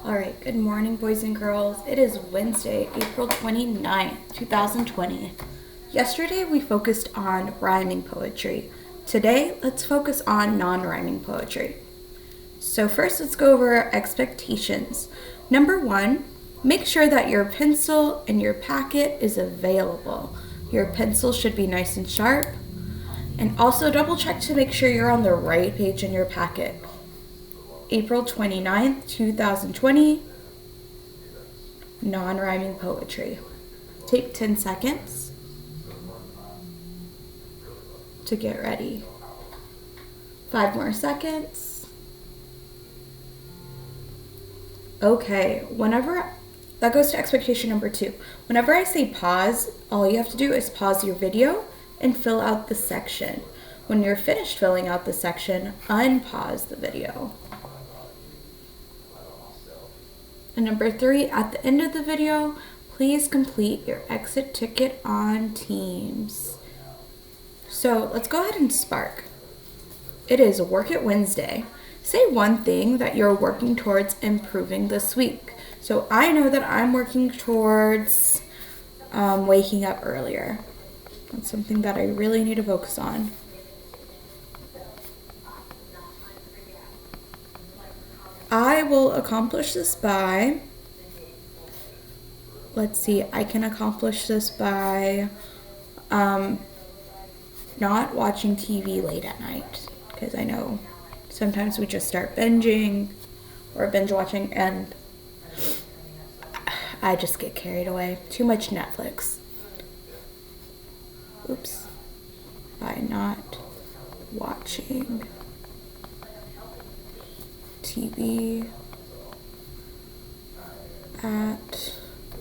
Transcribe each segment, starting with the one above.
Alright, good morning, boys and girls. It is Wednesday, April 29th, 2020. Yesterday we focused on rhyming poetry. Today, let's focus on non-rhyming poetry. So first, let's go over expectations. Number 1, make sure that your pencil in your packet is available. Your pencil should be nice and sharp. And also double check to make sure you're on the right page in your packet. April 29th, 2020, non-rhyming poetry. Take 10 seconds to get ready. 5 more seconds. Okay, that goes to expectation number 2. Whenever I say pause, all you have to do is pause your video and fill out the section. When you're finished filling out the section, unpause the video. And number 3, at the end of the video, please complete your exit ticket on Teams. So let's go ahead and spark. It is Work It Wednesday. Say one thing that you're working towards improving this week. So I know that I'm working towards waking up earlier. That's something that I really need to focus on. I will accomplish this by, I can accomplish this by not watching TV late at night, because I know sometimes we just start binging or binge watching and I just get carried away. Too much Netflix. Oops. By not watching TV at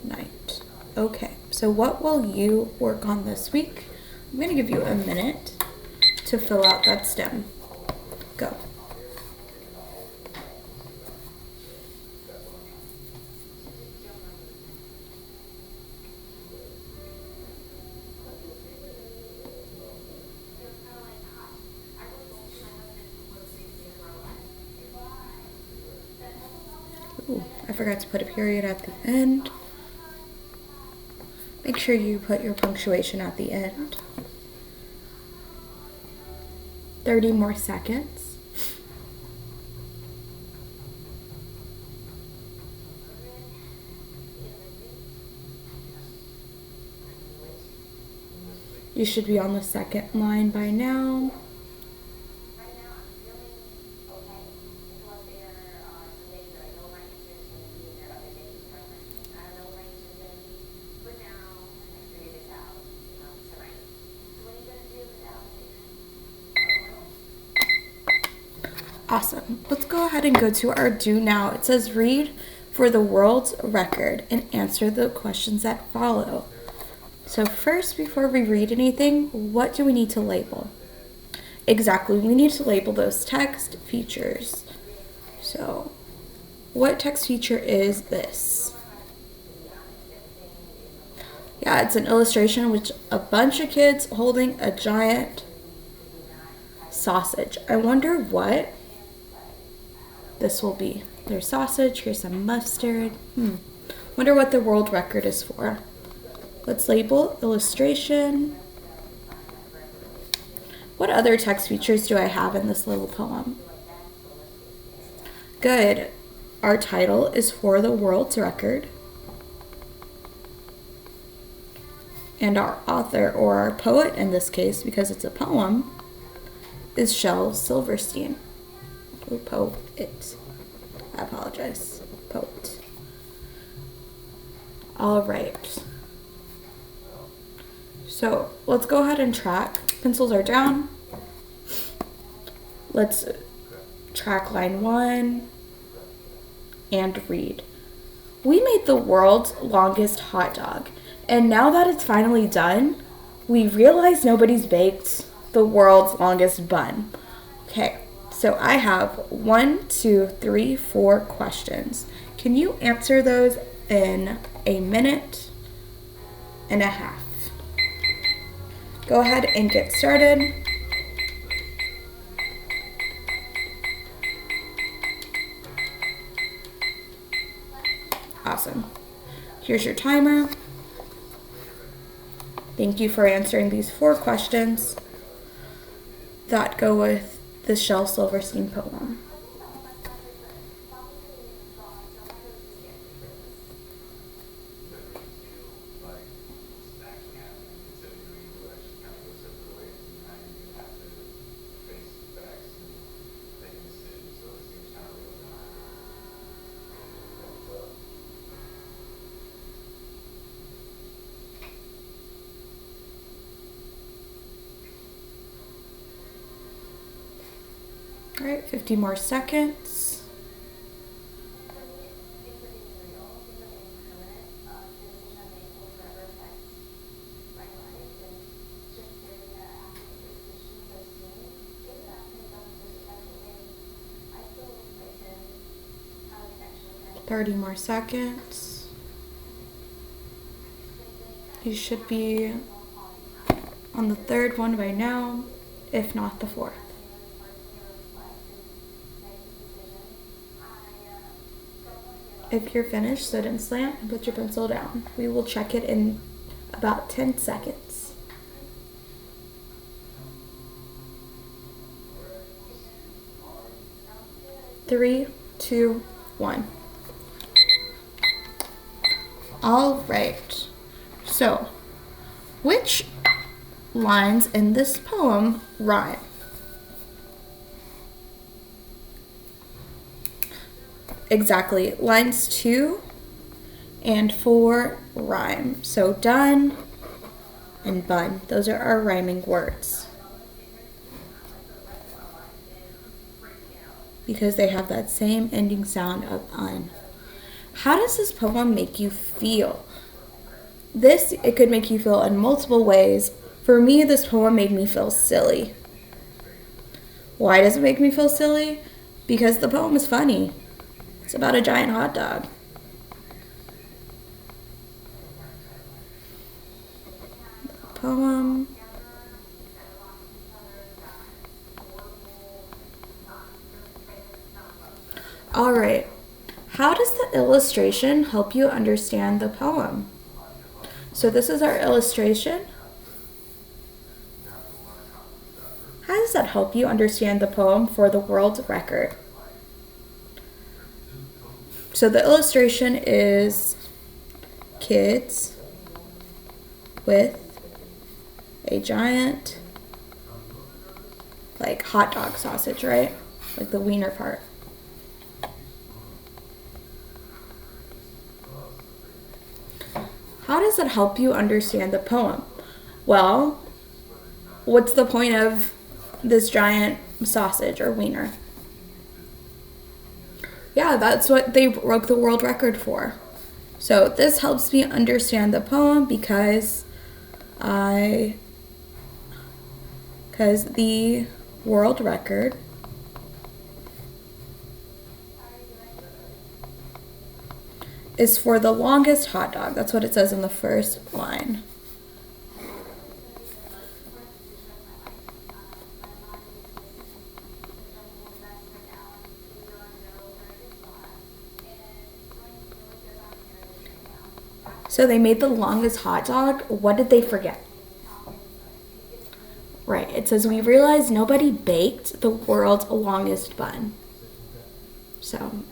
night. Okay, so what will you work on this week? I'm going to give you a minute to fill out that stem. Go. Ooh, I forgot to put a period at the end. Make sure you put your punctuation at the end. 30 more seconds. You should be on the second line by now. Awesome. Let's go ahead and go to our do now. It says read for the world's record and answer the questions that follow. So first, before we read anything, what do we need to label? Exactly, we need to label those text features. So what text feature is this? Yeah, it's an illustration with a bunch of kids holding a giant sausage. I wonder what this will be. There's sausage, here's some mustard. Wonder what the world record is for. Let's label illustration. What other text features do I have in this little poem? Good. Our title is for the world's record. And our author, or our poet in this case, because it's a poem, is Shel Silverstein. Poet. I apologize. Poet. All right. So let's go ahead and track. Pencils are down. Let's track line 1 and read. We made the world's longest hot dog, and now that it's finally done, we realize nobody's baked the world's longest bun. Okay. So I have 1, 2, 3, 4 questions. Can you answer those in a minute and a half? Go ahead and get started. Awesome. Here's your timer. Thank you for answering these 4 questions that go with the Shel Silverstein poem. All right, 50 more seconds. Thirty more seconds. You should be on the 3rd one by now, if not the 4th. If you're finished, sit in slant and put your pencil down. We will check it in about 10 seconds. 3, 2, 1. All right. So, which lines in this poem rhyme? Exactly. Lines 2 and 4 rhyme. So done and bun. Those are our rhyming words. Because they have that same ending sound of un. How does this poem make you feel? It could make you feel in multiple ways. For me, this poem made me feel silly. Why does it make me feel silly? Because the poem is funny. It's about a giant hot dog. Poem. All right. How does the illustration help you understand the poem? So this is our illustration. How does that help you understand the poem for the world record? So the illustration is kids with a giant, like, hot dog sausage, right? Like the wiener part. How does it help you understand the poem? Well, what's the point of this giant sausage or wiener? Yeah, that's what they broke the world record for. So this helps me understand the poem because the world record is for the longest hot dog. That's what it says in the first line. So they made the longest hot dog. What did they forget? Right, it says, we realized nobody baked the world's longest bun. So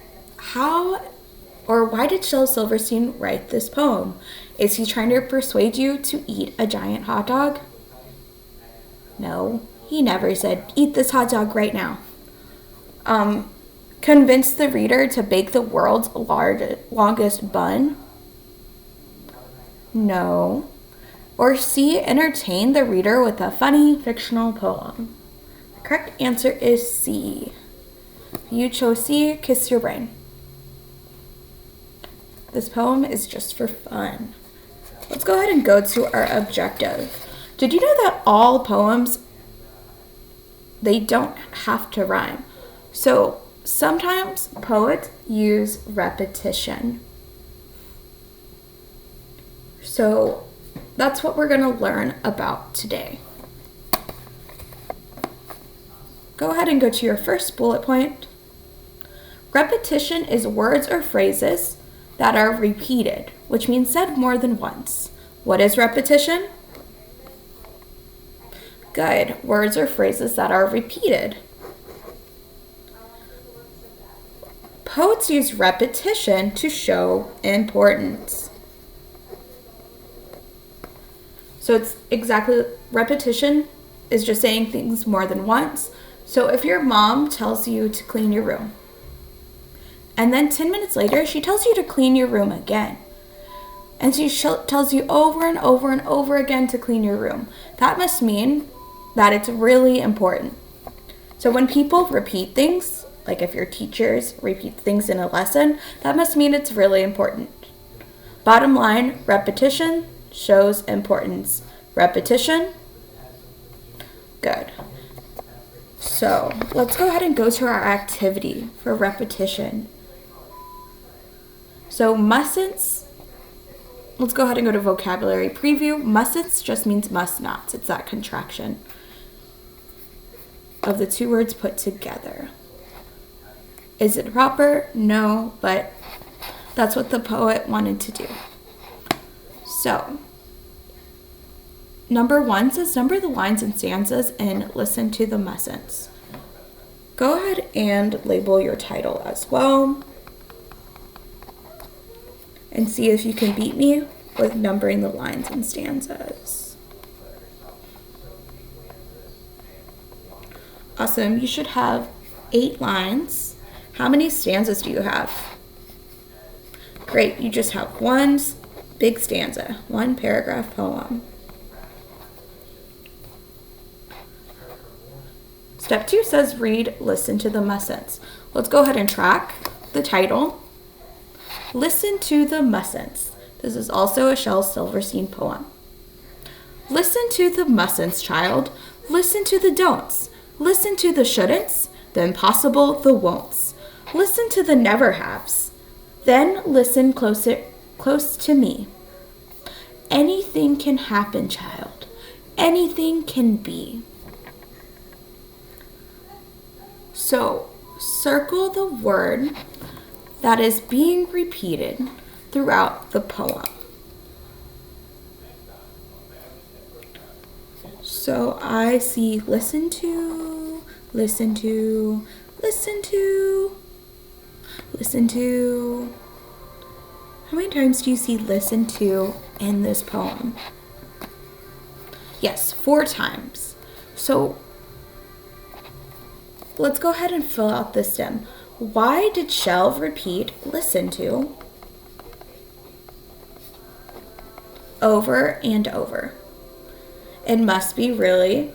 why did Shel Silverstein write this poem? Is he trying to persuade you to eat a giant hot dog? No, he never said, eat this hot dog right now. Convince the reader to bake the world's longest bun? No. Or C, entertain the reader with a funny fictional poem? The correct answer is C. If you chose C, kiss your brain. This poem is just for fun. Let's go ahead and go to our objective. Did you know that all poems, they don't have to rhyme? So sometimes poets use repetition. So that's what we're going to learn about today. Go ahead and go to your first bullet point. Repetition is words or phrases that are repeated, which means said more than once. What is repetition? Good. Words or phrases that are repeated. Poets use repetition to show importance. So it's exactly, repetition is just saying things more than once. So if your mom tells you to clean your room, and then 10 minutes later, she tells you to clean your room again, and she tells you over and over and over again to clean your room, that must mean that it's really important. So when people repeat things, like if your teachers repeat things in a lesson, that must mean it's really important. Bottom line, repetition shows importance. Repetition. Good. So let's go ahead and go to our activity for repetition. So mustn'ts, let's go ahead and go to vocabulary preview. Mustn'ts just means must nots. It's that contraction of the two words put together. Is it proper? No, but that's what the poet wanted to do. So, number 1 says number the lines and stanzas and listen to the mustn'ts. Go ahead and label your title as well. And see if you can beat me with numbering the lines and stanzas. Awesome. You should have 8 lines. How many stanzas do you have? Great. You just have one big stanza, one paragraph poem. Step 2 says read, listen to the mustn'ts. Let's go ahead and track the title. Listen to the mustn'ts. This is also a Shel Silverstein poem. Listen to the mustn'ts, child. Listen to the don'ts. Listen to the shouldn'ts, the impossible, the won'ts. Listen to the never haves. Then listen close to me. Anything can happen, child. Anything can be. So, circle the word that is being repeated throughout the poem. So I see listen to, listen to, listen to, listen to. How many times do you see listen to in this poem? Yes, 4 times. So let's go ahead and fill out the stem. Why did Shel repeat listen to over and over? It must be really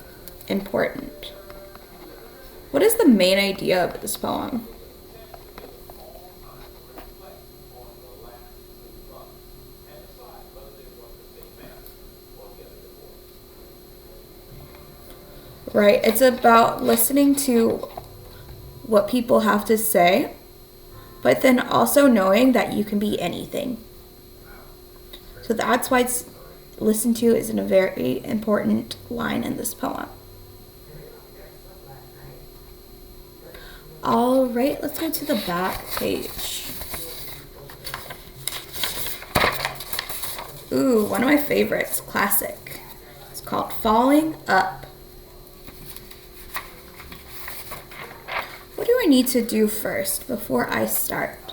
important. What is the main idea of this poem? Right, it's about listening to what people have to say, but then also knowing that you can be anything. So that's why it's listen to is a very important line in this poem. All right, let's go to the back page. Ooh, one of my favorites, classic. It's called Falling Up. What do I need to do first before I start?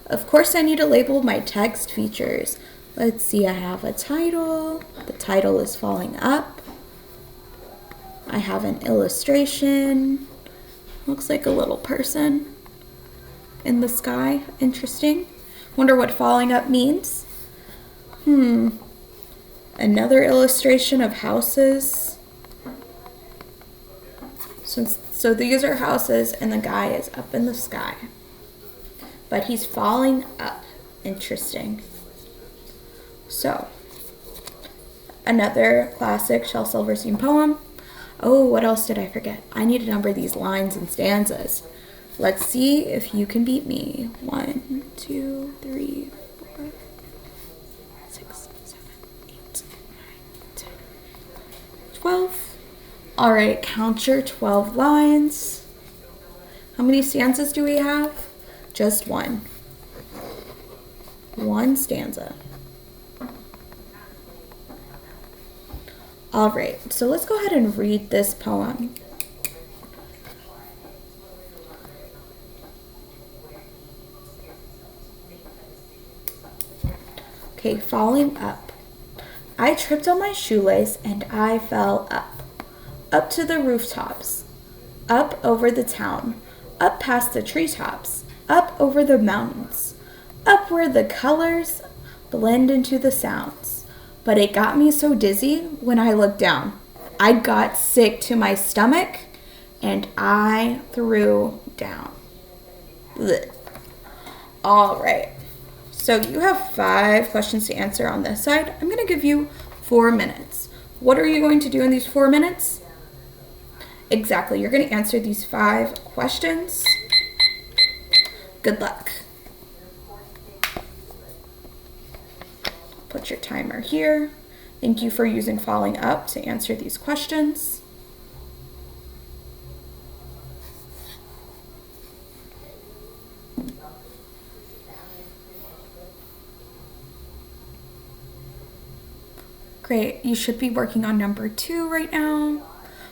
Of course, I need to label my text features. Let's see, I have a title. The title is Falling Up. I have an illustration. Looks like a little person in the sky. Interesting. Wonder what falling up means. Another illustration of houses. So these are houses and the guy is up in the sky. But he's falling up. Interesting. So, another classic Shel Silverstein poem. Oh, what else did I forget? I need to number these lines and stanzas. Let's see if you can beat me. 1, 2, 3, 4, 6, 7, 8, 9, 10, 12. All right, count your 12 lines. How many stanzas do we have? Just one. one stanza. All right, so let's go ahead and read this poem. Okay, falling up. I tripped on my shoelace and I fell up to the rooftops, up over the town, up past the treetops, up over the mountains, up where the colors blend into the sounds. But it got me so dizzy when I looked down. I got sick to my stomach and I threw down. Blech. All right. So you have 5 questions to answer on this side. I'm going to give you 4 minutes. What are you going to do in these 4 minutes? Exactly. You're going to answer these 5 questions. Good luck. Put your timer here. Thank you for using Falling Up to answer these questions. Great. You should be working on number 2 right now.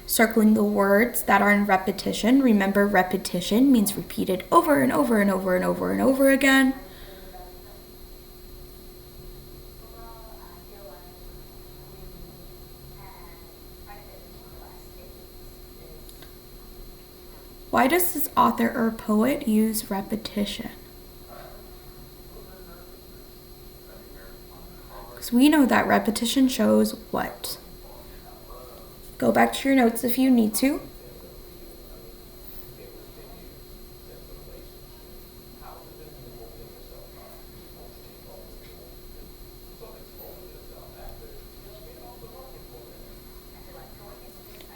Circling the words that are in repetition. Remember, repetition means repeated over and over and over and over and over again. Why does this author or poet use repetition? Because we know that repetition shows what? Go back to your notes if you need to.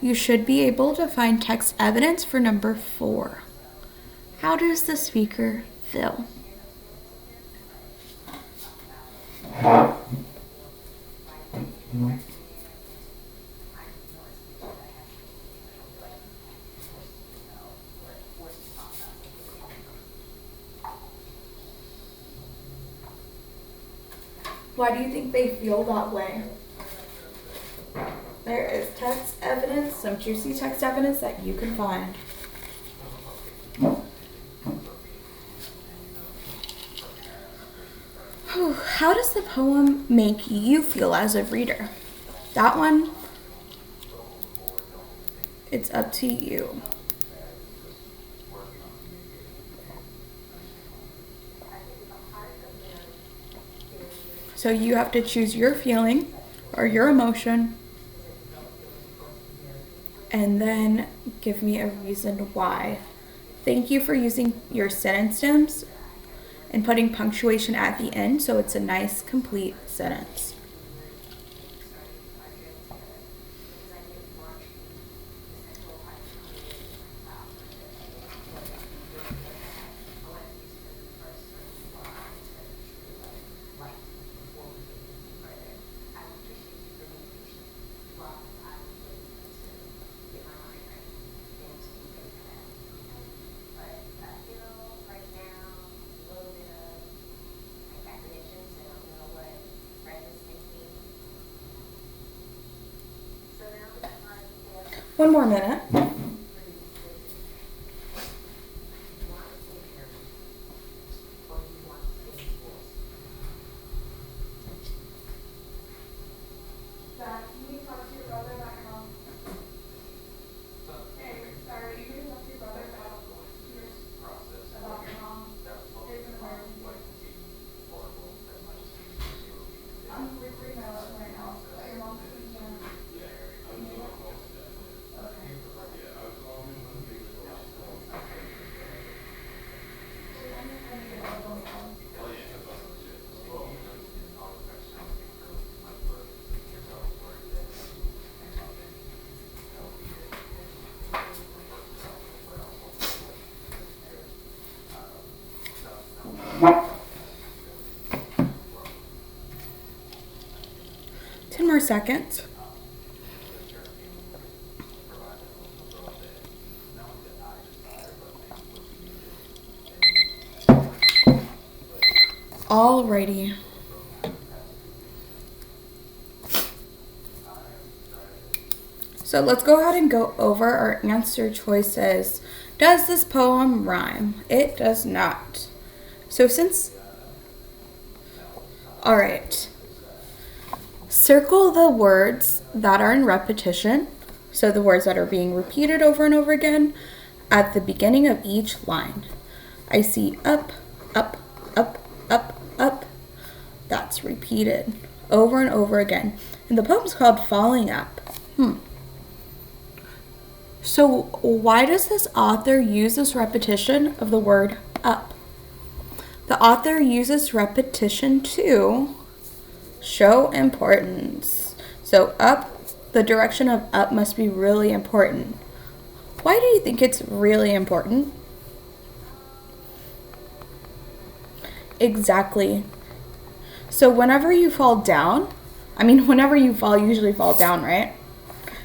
You should be able to find text evidence for number 4. How does the speaker feel? Why do you think they feel that way? There is text evidence, some juicy text evidence that you can find. How does the poem make you feel as a reader? That one, it's up to you. So you have to choose your feeling or your emotion and then give me a reason why. Thank you for using your sentence stems and putting punctuation at the end so it's a nice, complete sentence. One more minute. More seconds. Alrighty. So let's go ahead and go over our answer choices. Does this poem rhyme? It does not. So alright. Circle the words that are in repetition, so the words that are being repeated over and over again at the beginning of each line. I see up, up, up, up, up. That's repeated over and over again. And the poem's called Falling Up. So why does this author use this repetition of the word up? The author uses repetition to show importance. So up, the direction of up must be really important. Why do you think it's really important? Exactly. So whenever you fall down, whenever you fall, you usually fall down, right?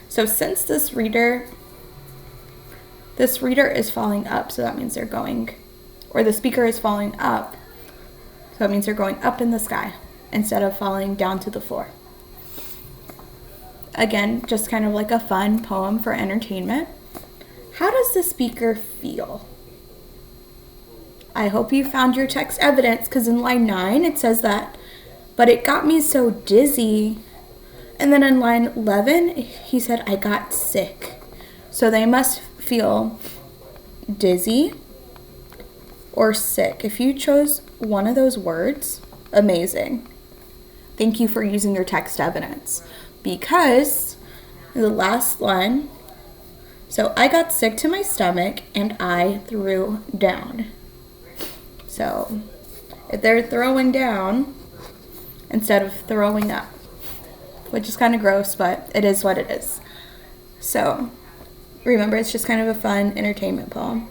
So since this reader is falling up, so that means they're going, or the speaker is falling up, so that means they're going up in the sky instead of falling down to the floor. Again, just kind of like a fun poem for entertainment. How does the speaker feel? I hope you found your text evidence, because in line 9 it says that, but it got me so dizzy. And then in line 11, he said, I got sick. So they must feel dizzy or sick. If you chose one of those words, amazing. Thank you for using your text evidence. Because the last line, so I got sick to my stomach and I threw down. So if they're throwing down instead of throwing up, which is kind of gross, but it is what it is. So remember, it's just kind of a fun entertainment poem.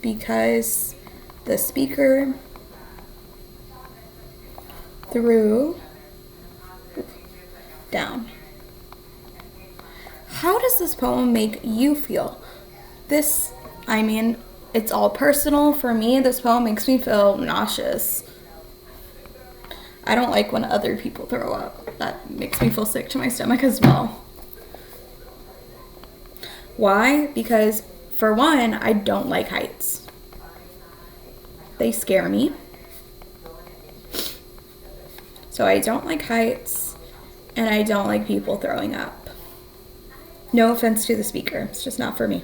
Because the speaker threw down. How does this poem make you feel? It's all personal. For me, this poem makes me feel nauseous. I don't like when other people throw up. That makes me feel sick to my stomach as well. Why? Because, for one, I don't like heights. They scare me. So I don't like heights, and I don't like people throwing up. No offense to the speaker. It's just not for me.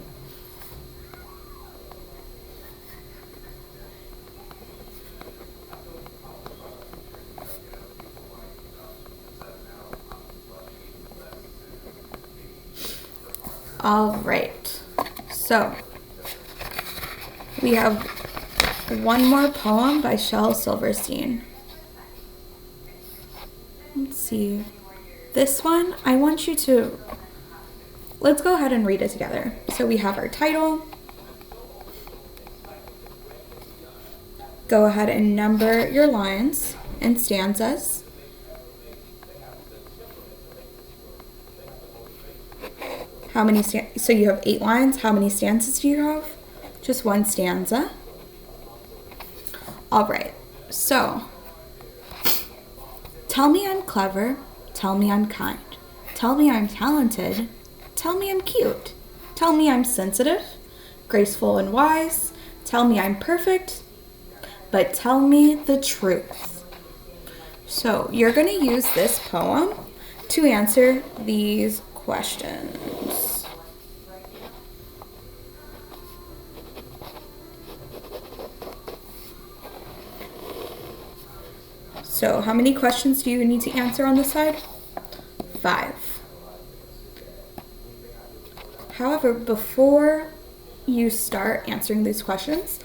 All right, so we have one more poem by Shel Silverstein. Let's see. This one, let's go ahead and read it together. So we have our title. Go ahead and number your lines and stanzas. So you have 8 lines. How many stanzas do you have? Just one stanza. All right. So, tell me I'm clever. Tell me I'm kind. Tell me I'm talented. Tell me I'm cute. Tell me I'm sensitive, graceful and wise. Tell me I'm perfect. But tell me the truth. So, you're going to use this poem to answer these questions. So how many questions do you need to answer on this side? 5. However, before you start answering these questions,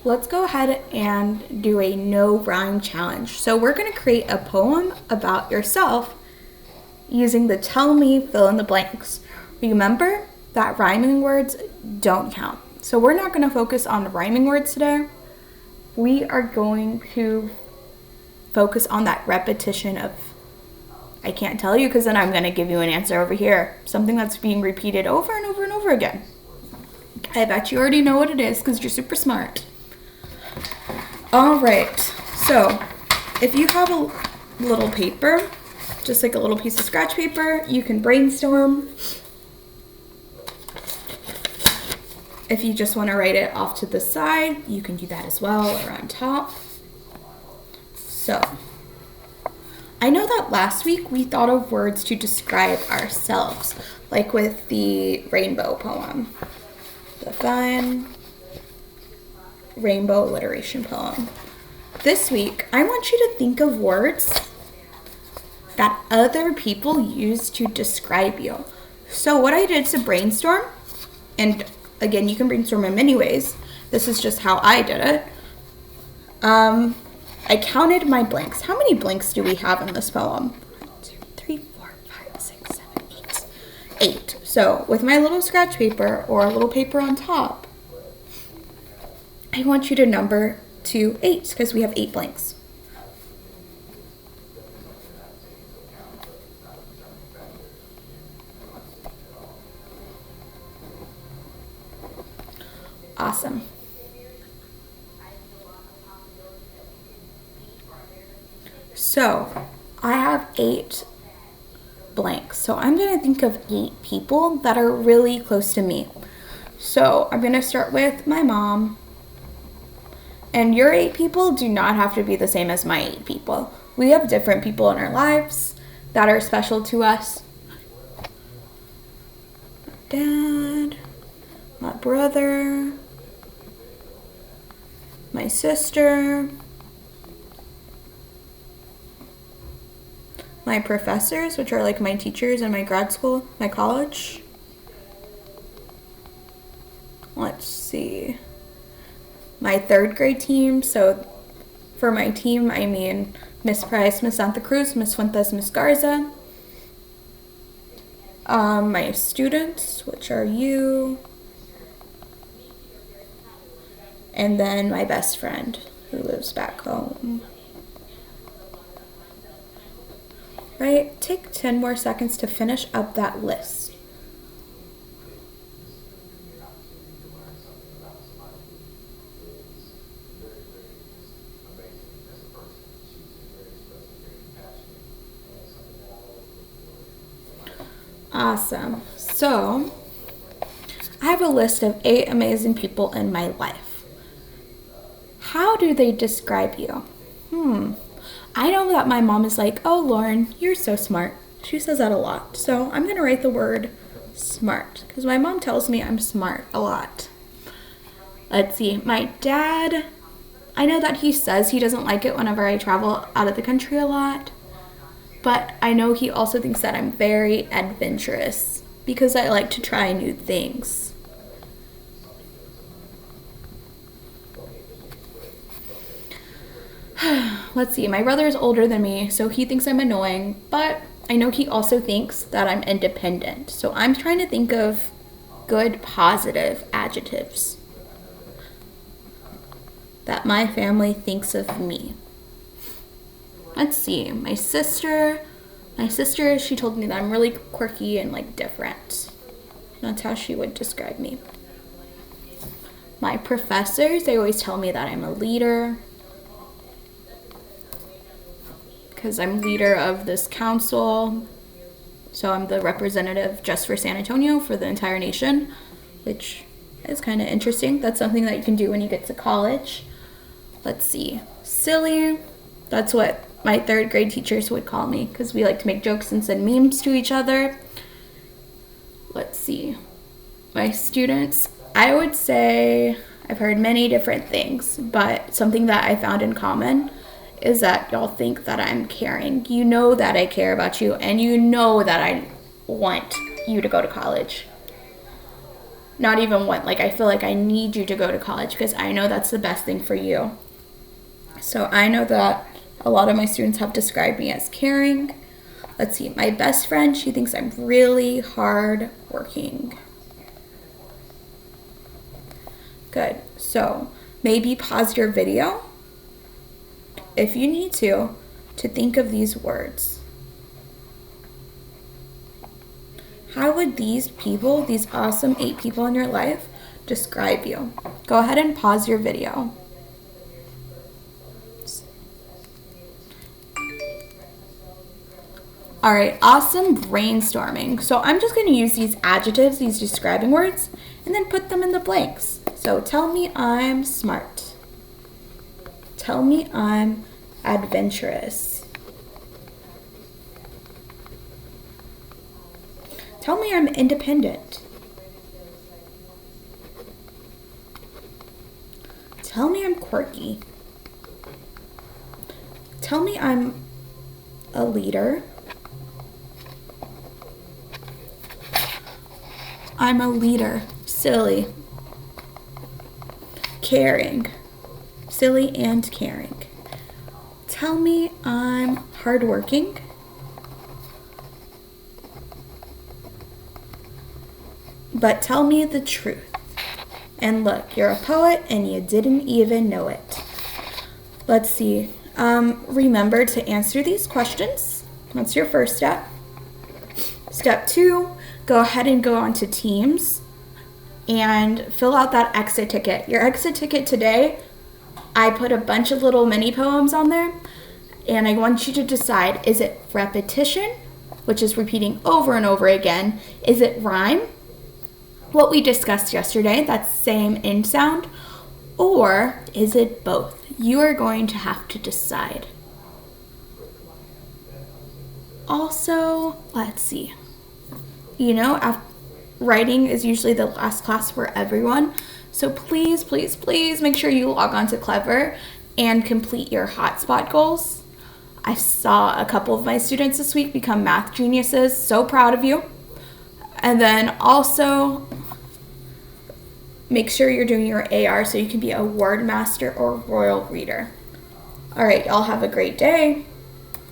let's go ahead and do a no rhyme challenge. So we're going to create a poem about yourself using the tell me fill in the blanks. Remember that rhyming words don't count. So we're not going to focus on rhyming words today. We are going to focus on that repetition of, I can't tell you because then I'm going to give you an answer over here. Something that's being repeated over and over and over again. I bet you already know what it is because you're super smart. All right. So, if you have a little paper, just like a little piece of scratch paper, you can brainstorm. If you just want to write it off to the side, you can do that as well, or on top. So, I know that last week we thought of words to describe ourselves, like with the rainbow poem, the fun rainbow alliteration poem. This week, I want you to think of words that other people use to describe you. So what I did to brainstorm, and again, you can brainstorm in many ways. This is just how I did it. I counted my blanks. How many blanks do we have in this poem? 1, 2, 3, 4, 5, 6, 7, 8. 8. So with my little scratch paper or a little paper on top, I want you to number to 8 because we have 8 blanks. Awesome. So I have 8 blanks. So I'm going to think of 8 people that are really close to me. So I'm going to start with my mom. And your 8 people do not have to be the same as my 8 people. We have different people in our lives that are special to us. My dad, my brother, my sister, my professors, which are like my teachers in my grad school, my college. Let's see. My 3rd grade team. So for my team, I mean Miss Price, Miss Santa Cruz, Miss Fuentes, Miss Garza. My students, which are you. And then my best friend who lives back home. Right? Take 10 more seconds to finish up that list. Awesome. So, I have a list of 8 amazing people in my life. How do they describe you? I know that my mom is like, oh, Lauren, you're so smart. She says that a lot. So I'm going to write the word smart because my mom tells me I'm smart a lot. Let's see. My dad, I know that he says he doesn't like it whenever I travel out of the country a lot. But I know he also thinks that I'm very adventurous because I like to try new things. Let's see, my brother is older than me, so he thinks I'm annoying, but I know he also thinks that I'm independent. So I'm trying to think of good, positive adjectives that my family thinks of me. Let's see, my sister, she told me that I'm really quirky and like different. That's how she would describe me. My professors, they always tell me that I'm a leader because I'm leader of this council. So I'm the representative just for San Antonio for the entire nation, which is kind of interesting. That's something that you can do when you get to college. Let's see, silly, that's what my 3rd grade teachers would call me because we like to make jokes and send memes to each other. Let's see. My students, I would say I've heard many different things, but something that I found in common is that y'all think that I'm caring. You know that I care about you, and you know that I want you to go to college. Not even want, like I feel like I need you to go to college because I know that's the best thing for you. So I know that a lot of my students have described me as caring. Let's see, my best friend, she thinks I'm really hard working. Good. So maybe pause your video if you need to think of these words. How would these people, these awesome 8 people in your life, describe you? Go ahead and pause your video. All right, awesome brainstorming. So I'm just going to use these adjectives, these describing words, and then put them in the blanks. So tell me I'm smart. Tell me I'm adventurous. Tell me I'm independent. Tell me I'm quirky. Tell me I'm a leader. I'm a leader. Silly. Caring. Silly and caring. Tell me I'm hardworking. But tell me the truth. And look, you're a poet and you didn't even know it. Let's see. Remember to answer these questions. That's your first step. Step 2, go ahead and go on to Teams and fill out that exit ticket. Your exit ticket today, I put a bunch of little mini poems on there, and I want you to decide, is it repetition, which is repeating over and over again? Is it rhyme? What we discussed yesterday, that same end sound, or is it both? You are going to have to decide. Also, let's see. Writing is usually the last class for everyone, so please, please, please make sure you log on to Clever and complete your hotspot goals. I saw a couple of my students this week become math geniuses. So proud of you. And then also make sure you're doing your AR so you can be a word master or royal reader. All right, y'all have a great day.